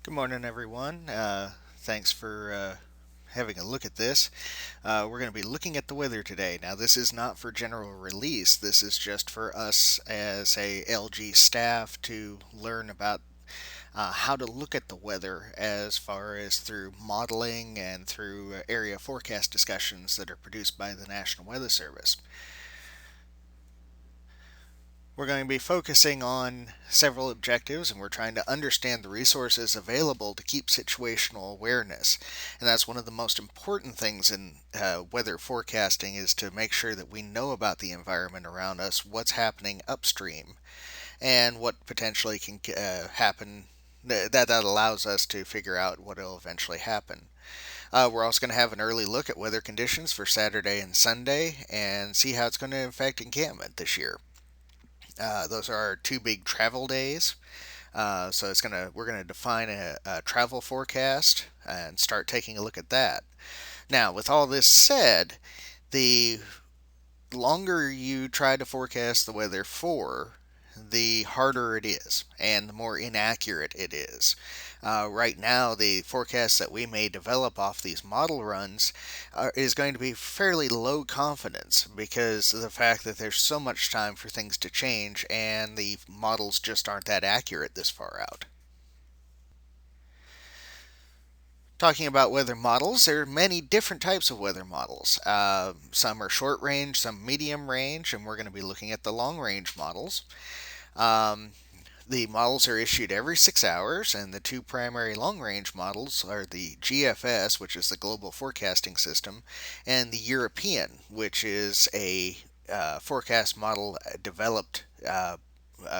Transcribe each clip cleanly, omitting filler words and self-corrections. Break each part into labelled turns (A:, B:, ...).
A: Good morning, everyone. Thanks for having a look at this. We're going to be looking at the weather today. Now, this is not for general release. This is just for us as a LG staff to learn about how to look at the weather as far as through modeling and through area forecast discussions that are produced by the National Weather Service. We're going to be focusing on several objectives, and we're trying to understand the resources available to keep situational awareness. And that's one of the most important things in weather forecasting is to make sure that we know about the environment around us, what's happening upstream, and what potentially can happen that allows us to figure out what will eventually happen. We're also going to have an early look at weather conditions for Saturday and Sunday and see how it's going to affect encampment this year. Those are our two big travel days. So we're gonna define a travel forecast and start taking a look at that. Now, with all this said, the longer you try to forecast the weather for, the harder it is and the more inaccurate it is. Right now, the forecast that we may develop off these model runs is going to be fairly low confidence because of the fact that there's so much time for things to change and the models just aren't that accurate this far out. Talking about weather models, there are many different types of weather models. Some are short range, some medium range, and we're going to be looking at the long range models. Um, the models are issued every 6 hours, and the two primary long range models are the GFS, which is the Global Forecasting System, and the European, which is a forecast model developed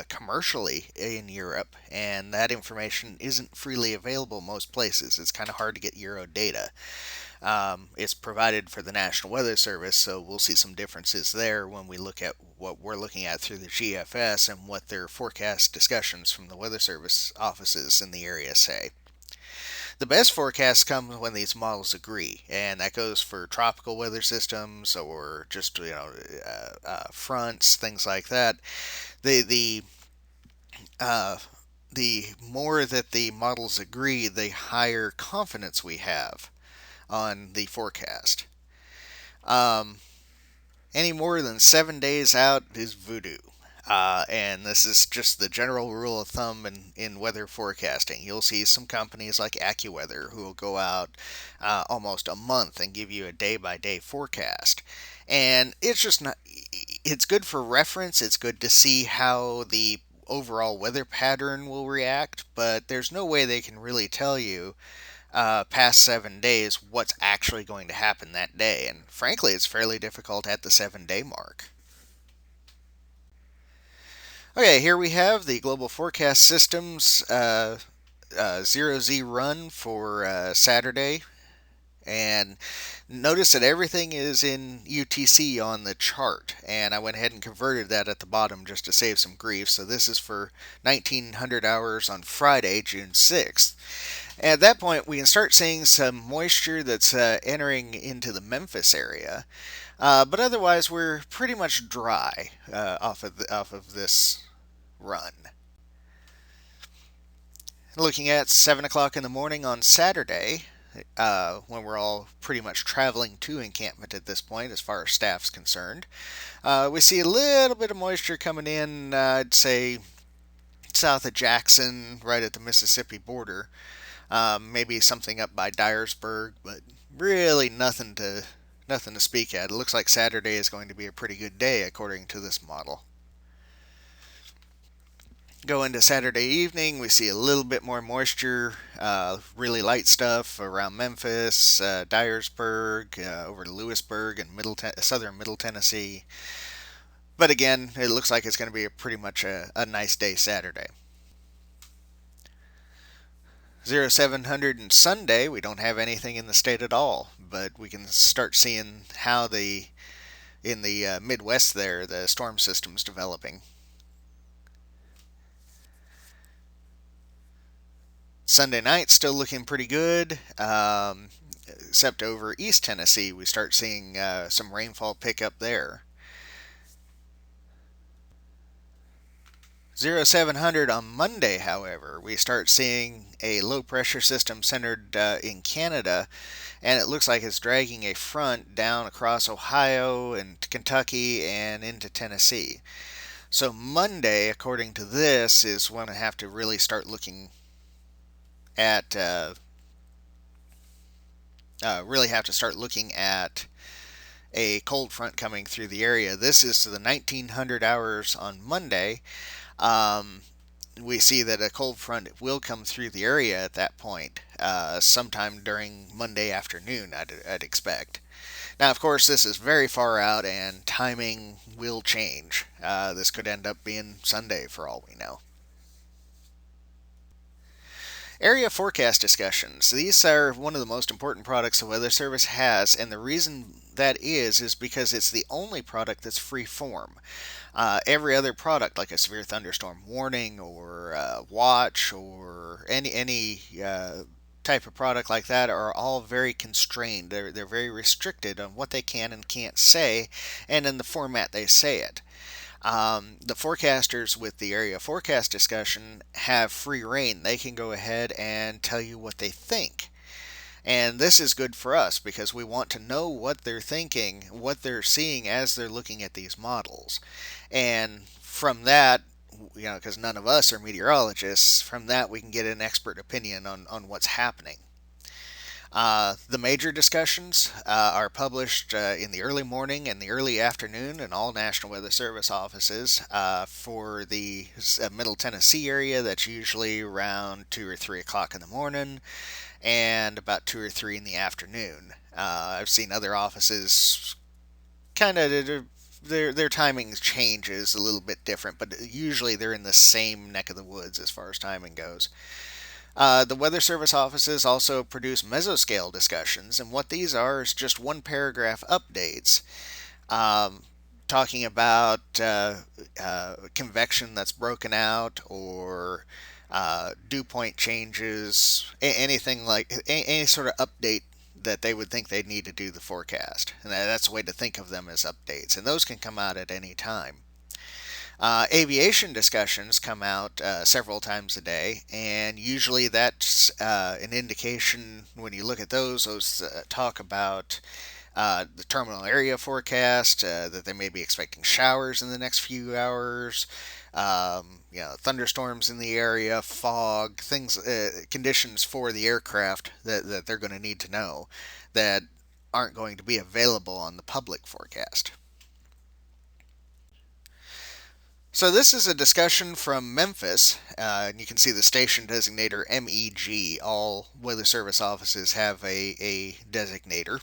A: commercially in Europe, and that information isn't freely available most places. It's kind of hard to get Euro data. It's provided for the National Weather Service, so we'll see some differences there when we look at what we're looking at through the GFS and what their forecast discussions from the Weather Service offices in the area say. The best forecasts come when these models agree, and that goes for tropical weather systems or just fronts, things like that. The uh, the more that the models agree, the higher confidence we have on the forecast. Um, any more than 7 days out is voodoo. And this is just the general rule of thumb in weather forecasting. You'll see some companies like AccuWeather who will go out almost a month and give you a day by day forecast. And it's just not, it's good for reference. It's good to see how the overall weather pattern will react, but there's no way they can really tell you past 7 days what's actually going to happen that day. And frankly, it's fairly difficult at the 7 day mark. Okay, here we have the Global Forecast Systems 0Z run for Saturday. And notice that everything is in UTC on the chart. And I went ahead and converted that at the bottom just to save some grief. So this is for 1900 hours on Friday, June 6th. At that point, we can start seeing some moisture that's entering into the Memphis area. But otherwise, we're pretty much dry off of this run. Looking at 7 o'clock in the morning on Saturday, when we're all pretty much traveling to encampment at this point, as far as staff's concerned, we see a little bit of moisture coming in, I'd say south of Jackson, right at the Mississippi border. Maybe something up by Dyersburg, but really nothing to speak at. It looks like Saturday is going to be a pretty good day according to this model. Go into Saturday evening, we see a little bit more moisture, really light stuff around Memphis, Dyersburg, over to Lewisburg and southern Middle Tennessee. But again, it looks like it's going to be pretty much a nice day Saturday. 0700 and Sunday, we don't have anything in the state at all, but we can start seeing how in the Midwest there, the storm system's developing. Sunday night still looking pretty good, except over East Tennessee, we start seeing some rainfall pick up there. 0700 on Monday, however, we start seeing a low pressure system centered in Canada, and it looks like it's dragging a front down across Ohio and Kentucky and into Tennessee. So Monday, according to this, is when I have to really start looking at a cold front coming through the area. This is the 1900 hours on Monday. Um, we see that a cold front will come through the area at that point, sometime during Monday afternoon, I'd expect. Now, of course, this is very far out and timing will change. This could end up being Sunday for all we know. Area forecast discussions. These are one of the most important products the Weather Service has, and the reason that is because it's the only product that's free form. Every other product, like a severe thunderstorm warning or watch or any type of product like that, are all very constrained. They're very restricted on what they can and can't say, and in the format they say it. The forecasters with the area forecast discussion have free reign. They can go ahead and tell you what they think. And this is good for us because we want to know what they're thinking, what they're seeing as they're looking at these models. And from that, because none of us are meteorologists, from that we can get an expert opinion on what's happening. The major discussions are published in the early morning and the early afternoon in all National Weather Service offices. For the Middle Tennessee area, that's usually around 2 or 3 o'clock in the morning and about 2 or 3 in the afternoon. I've seen other offices kind of their timing changes a little bit different, but usually they're in the same neck of the woods as far as timing goes. The Weather Service offices also produce mesoscale discussions, and what these are is just one paragraph updates um, talking about convection that's broken out or dew point changes, anything like any sort of update that they would think they'd need to do the forecast. And that's a way to think of them as updates, and those can come out at any time. Aviation discussions come out several times a day, and usually that's an indication when you look at those talk about the terminal area forecast, that they may be expecting showers in the next few hours, thunderstorms in the area, fog, things, conditions for the aircraft that they're going to need to know that aren't going to be available on the public forecast. So this is a discussion from Memphis, and you can see the station designator MEG. All Weather Service offices have a designator.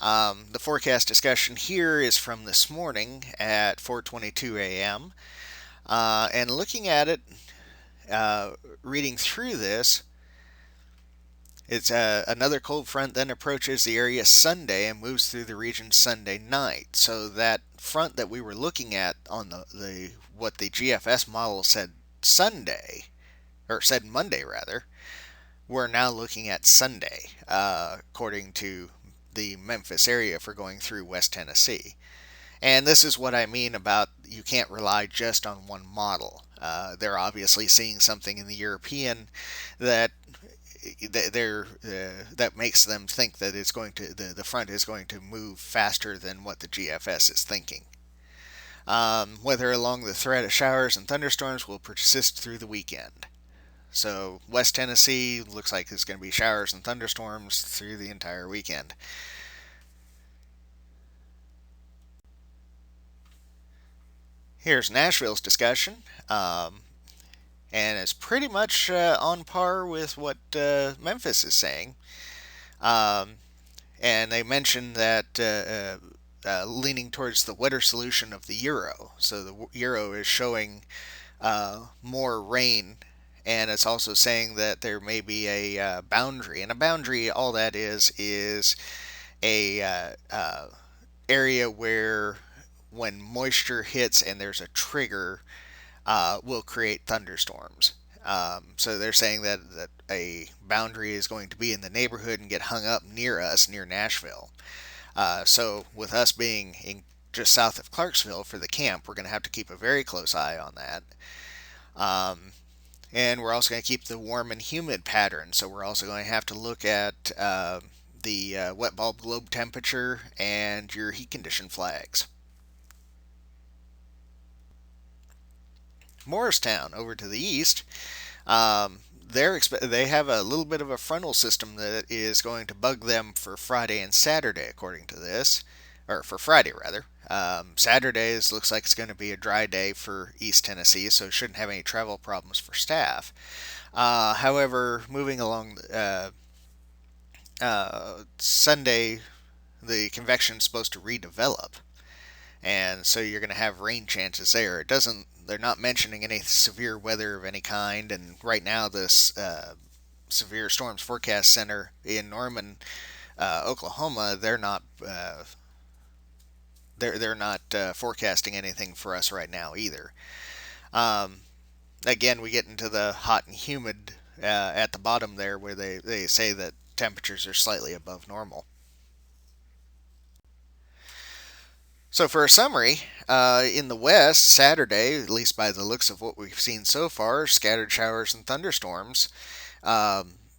A: The forecast discussion here is from this morning at 4:22 a.m. And looking at it, reading through this, it's another cold front then approaches the area Sunday and moves through the region Sunday night. So that front that we were looking at on the what the GFS model said Sunday, or said Monday rather, we're now looking at Sunday, according to the Memphis area for going through West Tennessee. And this is what I mean about you can't rely just on one model. They're obviously seeing something in the European that that makes them think that it's going to the front is going to move faster than what the GFS is thinking. Weather along the threat of showers and thunderstorms will persist through the weekend. So West Tennessee looks like it's going to be showers and thunderstorms through the entire weekend. Here's Nashville's discussion, and it's pretty much on par with what Memphis is saying. Um, and they mentioned that leaning towards the wetter solution of the euro. So the euro is showing more rain, and it's also saying that there may be a boundary. And a boundary, all that is a area where when moisture hits and there's a trigger, will create thunderstorms. So they're saying that a boundary is going to be in the neighborhood and get hung up near us, near Nashville. So with us being in just south of Clarksville for the camp, we're going to have to keep a very close eye on that. Um, and we're also going to keep the warm and humid pattern. So we're also going to have to look at the wet bulb globe temperature and your heat condition flags. Morristown, over to the east, they have a little bit of a frontal system that is going to bug them for Friday and Saturday, according to this, or for Friday rather. Saturdays looks like it's going to be a dry day for East Tennessee, so shouldn't have any travel problems for staff. However, moving along Sunday, the convection is supposed to redevelop, and so you're going to have rain chances there. It doesn't. They're not mentioning any severe weather of any kind, and right now this Severe Storms Forecast Center in Norman, Oklahoma, they're not forecasting anything for us right now either. Um, Again, we get into the hot and humid at the bottom there, where they say that temperatures are slightly above normal. So, for a summary, in the west, Saturday, at least by the looks of what we've seen so far, scattered showers and thunderstorms,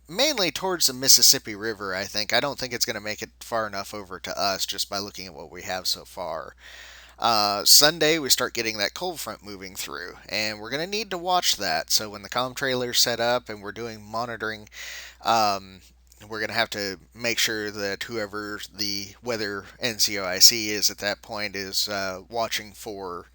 A: mainly towards the Mississippi River, I think. I don't think it's going to make it far enough over to us just by looking at what we have so far. Sunday, we start getting that cold front moving through, and we're going to need to watch that. So, when the comm trailer's set up and we're doing monitoring, um, we're going to have to make sure that whoever the weather NCOIC is at that point is watching for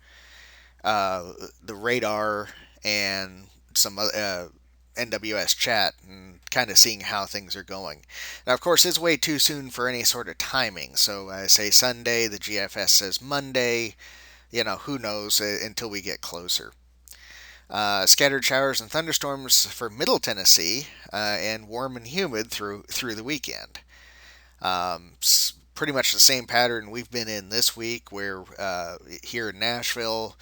A: the radar and some NWS chat and kind of seeing how things are going. Now, of course, it's way too soon for any sort of timing. So I say Sunday, the GFS says Monday. Who knows until we get closer. Scattered showers and thunderstorms for Middle Tennessee, and warm and humid through the weekend. Pretty much the same pattern we've been in this week, where here in Nashville,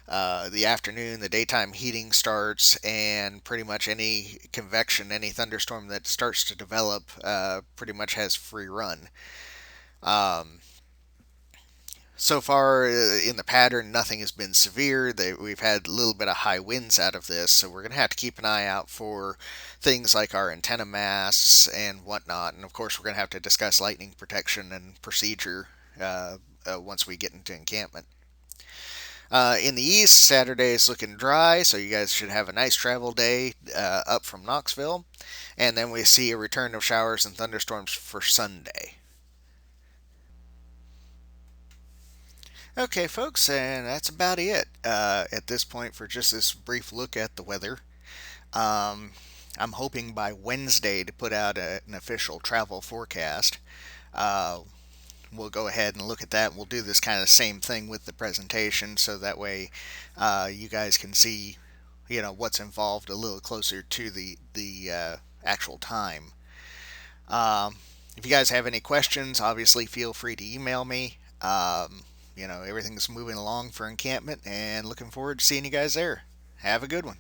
A: the afternoon, the daytime heating starts, and pretty much any convection, any thunderstorm that starts to develop, pretty much has free run. Um, so far in the pattern, nothing has been severe. We've had a little bit of high winds out of this, so we're going to have to keep an eye out for things like our antenna masts and whatnot. And of course, we're going to have to discuss lightning protection and procedure once we get into encampment. In the east, Saturday is looking dry, so you guys should have a nice travel day up from Knoxville. And then we see a return of showers and thunderstorms for Sunday. Okay, folks, and that's about it at this point for just this brief look at the weather. Um, I'm hoping by Wednesday to put out an official travel forecast. Uh, we'll go ahead and look at that. We'll do this kind of same thing with the presentation, so that way you guys can see, what's involved a little closer to the actual time. Um, if you guys have any questions, obviously feel free to email me. Everything's moving along for encampment, and looking forward to seeing you guys there. Have a good one.